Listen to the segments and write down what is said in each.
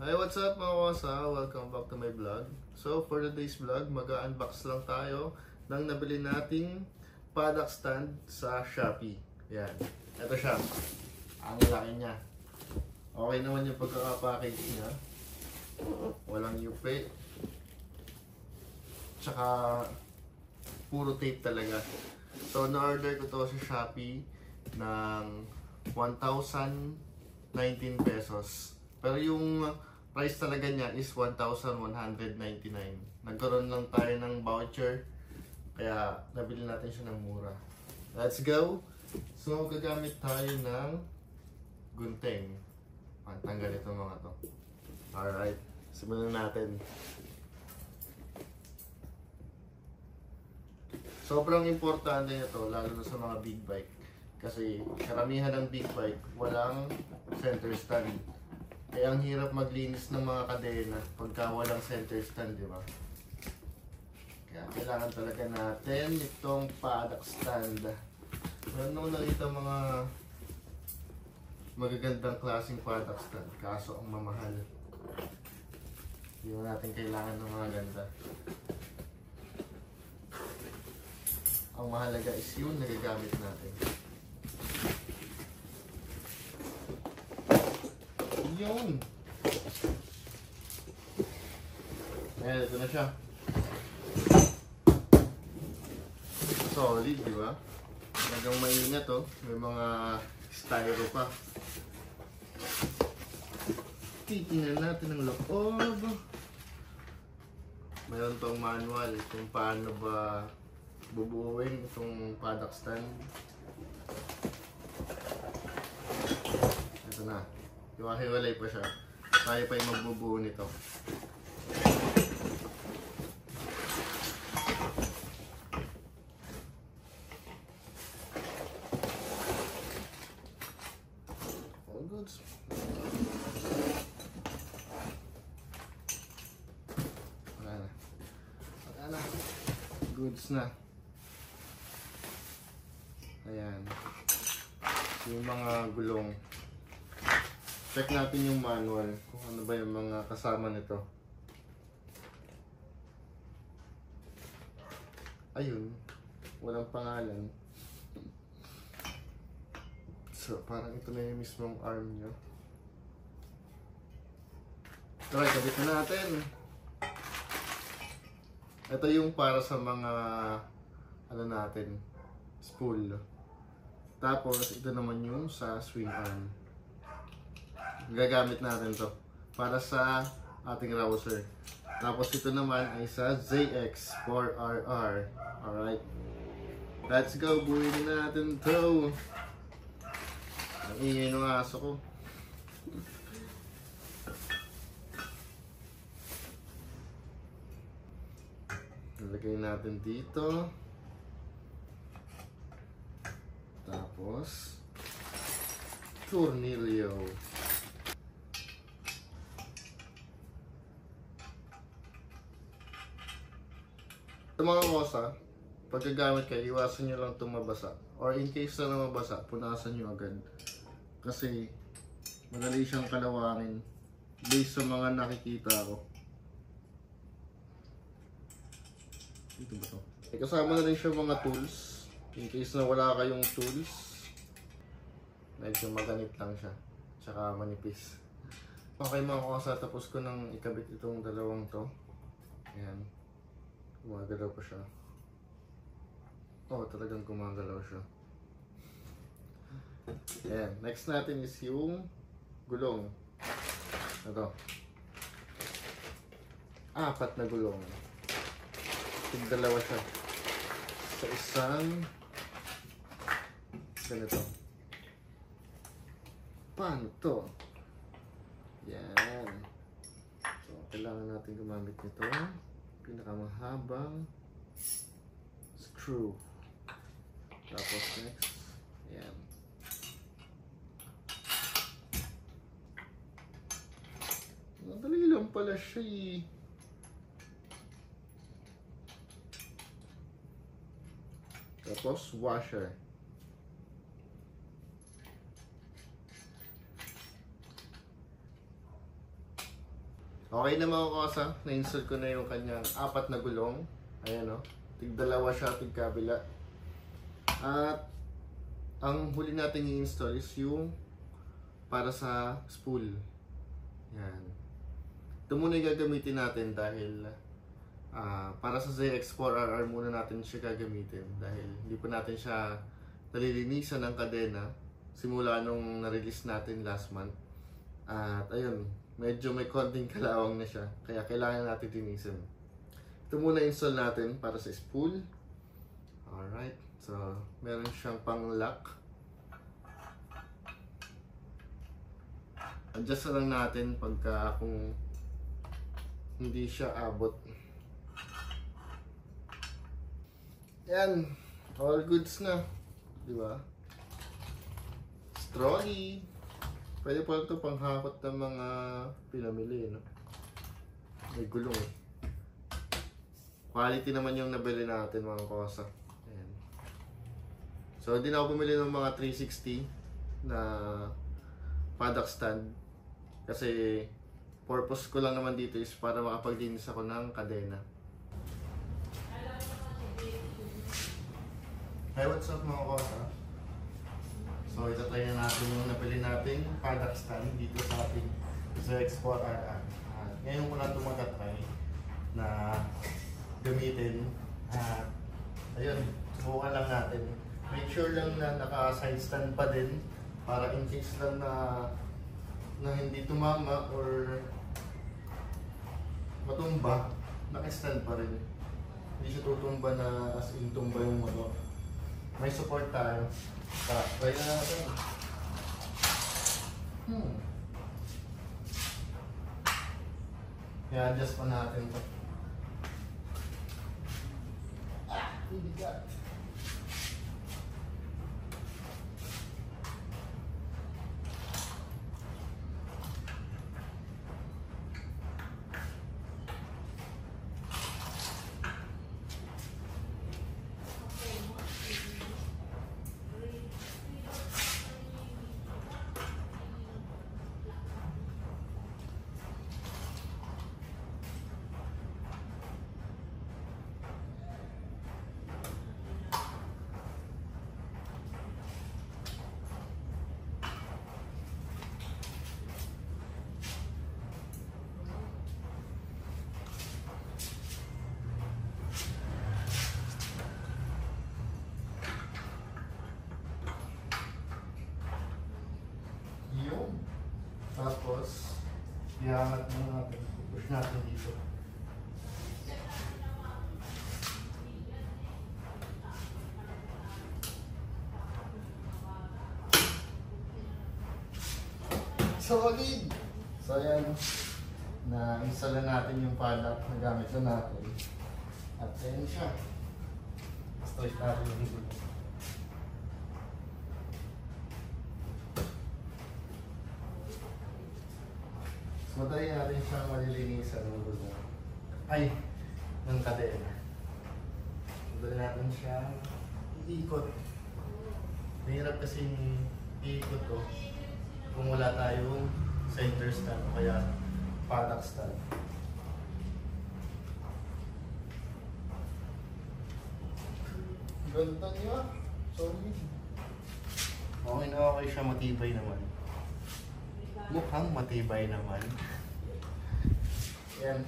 Hi, what's up mga kawasa? Welcome back to my vlog. So, for today's vlog, mag-unbox lang tayo ng nabili nating product stand sa Shopee. Yan. Ito siya. Ang laki niya. Okay naman yung pagkakapackage niya. Walang yupi. Tsaka, puro tape talaga. So, na-order ko to sa Shopee ng 1,019 pesos. Pero yung price talaga niya is 1,199. Nagkaroon lang tayo ng voucher, kaya nabili natin siya ng mura. Let's go! So, gagamit tayo ng gunting. Pantanggal ito mga to. Alright, simulan natin. Sobrang importante nito, lalo na sa mga big bike. Kasi karamihan ng big bike, walang center stand. Kaya ang hirap maglinis ng mga kadena pagka walang center stand, di ba? Kaya kailangan talaga natin itong product stand. Meron naman nakita mga magagandang klaseng product stand, kaso ang mamahal. Hindi natin kailangan ng mga ganda. Ang mahalaga is yun nagagamit natin. Yun! Ayan, ito na siya. Solid, di ba? Talagang maingat, oh. May mga styro pa. Titingnan natin ang loob. Mayroon tong manual kung paano ba bubuuin itong product stand. Ito na. Hiwa-hiwalay pa siya. Tayo pa yung magbubuo nito. All goods. Wala na. Wala na. Goods na. Ayan. Yung mga gulong. Check natin yung manual kung ano ba yung mga kasama nito. Ayun, walang pangalan. So, parang ito na yung mismong arm nyo. Tara, kabit na natin. Ito yung para sa mga ano natin, spool. Tapos, ito naman yung sa swing arm. Gagamit natin to para sa ating rouser. Tapos ito naman ay sa ZX4RR. Alright, let's go, buuin natin to. Ang ingay ng aso ko. Nalagay natin dito. Tapos tornilyo. Sa mga kosa, pagkagamit kayo, iwasan nyo lang itong mabasa. Or in case na mabasa, punasan nyo agad. Kasi madali siyang kalawangin based sa mga nakikita ko. Dito ba ito? Kasama na rin siya mga tools. In case na wala kayong tools, medyo maganit lang siya. Tsaka manipis. Okay mga kosa, tapos ko nang ikabit itong dalawang to. Ayan. Gumagalaw pa siya. Oh, talagang gumagalaw siya. Ayan. Next natin is yung gulong. Ito. 4 na gulong. Tigdalawa siya. Sa isang ganito. Paano to? Yan. So, kailangan natin gumamit nito. Pinakamahabang screw. Tapos next, ayan. Madali lang pala siya eh. Tapos washer. Okay na mga kosa, na-install ko na yung kanyang 4 na gulong. Ayan o, tig-dalawa siya, tig-kabila. At ang huli natin i-install is yung para sa spool. Yan. Ito muna yung gagamitin natin dahil para sa ZX4RR muna natin siya gagamitin dahil hindi pa natin siya nalilinisan ng kadena simula nung na-release natin last month. At ayun, medyo may konting kalawang na siya kaya kailangan natin linisan. Ito muna install natin para sa spool. Alright, so meron siyang pang lock. Adjust na lang natin pagka kung hindi siya abot. Yan, all goods na, di ba? Trolley. Pwede po ito panghakot ng mga pinamili, no? May gulong eh. Quality naman yung nabili natin mga kosa. Ayan. So, hindi na ako bumili ng mga 360 na paddock stand. Kasi, purpose ko lang naman dito is para makapaglinis ako ng kadena. Hey, what's up mga kosa? So, itatry na natin yung nabili natin paddock stand dito sa ating ZX4RR. Ngayon ko lang ito matatry na gamitin. Ayun, subukan lang natin. Make sure lang na naka-side stand pa din para in case lang na hindi tumama or matumba, naka-stand pa rin. Hindi siya tutumba na as in tumba yung motor. May support tayo. Try na natin. I-adjust pa natin ito. Bibigat. Tapos, iangat na natin. Push natin dito. Solid! So, ayan. Na-install na natin yung paddock na gamit na natin. At ayan siya. Start natin yung gulo. Madali natin siyang malilinisan ng gulo. Ay, ng kadena. Madali natin siyang iikot. Mahirap kasi iikot to kung wala tayong center stand o kaya paddock stand. Ganda niya. Sorry. Okay na okay siya, matibay naman. Mukhang matibay naman. Yan.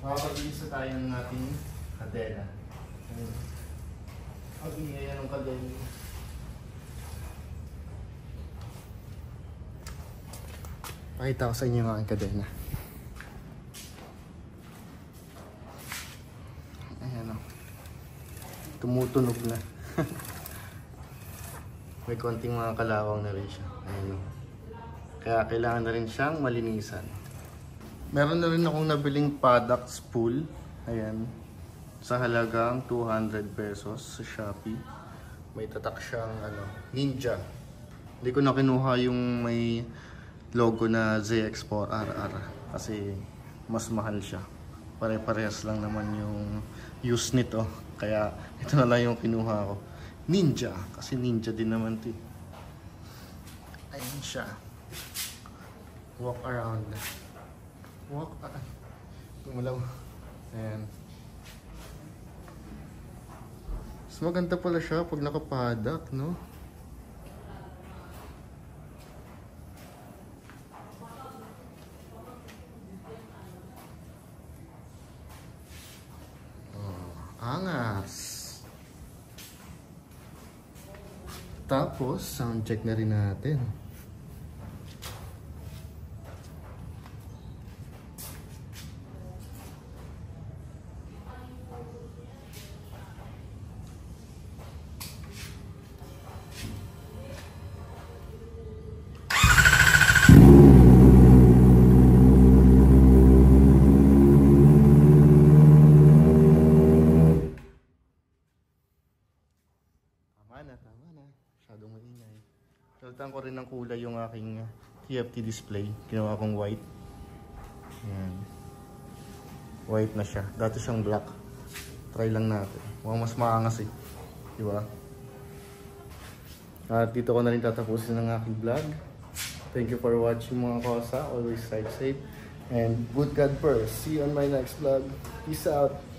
Makapag-isa tayo ng ating kadena. Pag-ingay ng kadena. Pakita ko sa inyo ang aking kadena. Ayan o. Tumutunog na. May konting mga kalawang na rin siya. Ayan o. Kaya kailangan na rin siyang malinisan. Meron na rin akong nabiling paddock spool. Ayan. Sa halagang 200 pesos sa Shopee. May tatak siyang Ninja. Hindi ko na kinuha yung may logo na ZX4RR kasi mas mahal siya. Pare-parehas lang naman yung use nito. Kaya ito na lang yung kinuha ko. Ninja. Kasi ninja din naman ito. Ayan siya. Walk around. Walk. Tumalaw. Ayan. Mas maganda pala siya pag nakapadak, no? Angas. Tapos, sound check na rin natin. Tama na. Masyadong maingay. Saltan ko rin ng kulay yung aking TFT display. Ginawa kong white. Ayan. White na siya. Dati siyang black. Try lang natin. Mukhang mas maangas eh. Diba? At dito ko na rin tatapusin ng aking vlog. Thank you for watching mga kosa. Always ride safe. And good God first. See you on my next vlog. Peace out.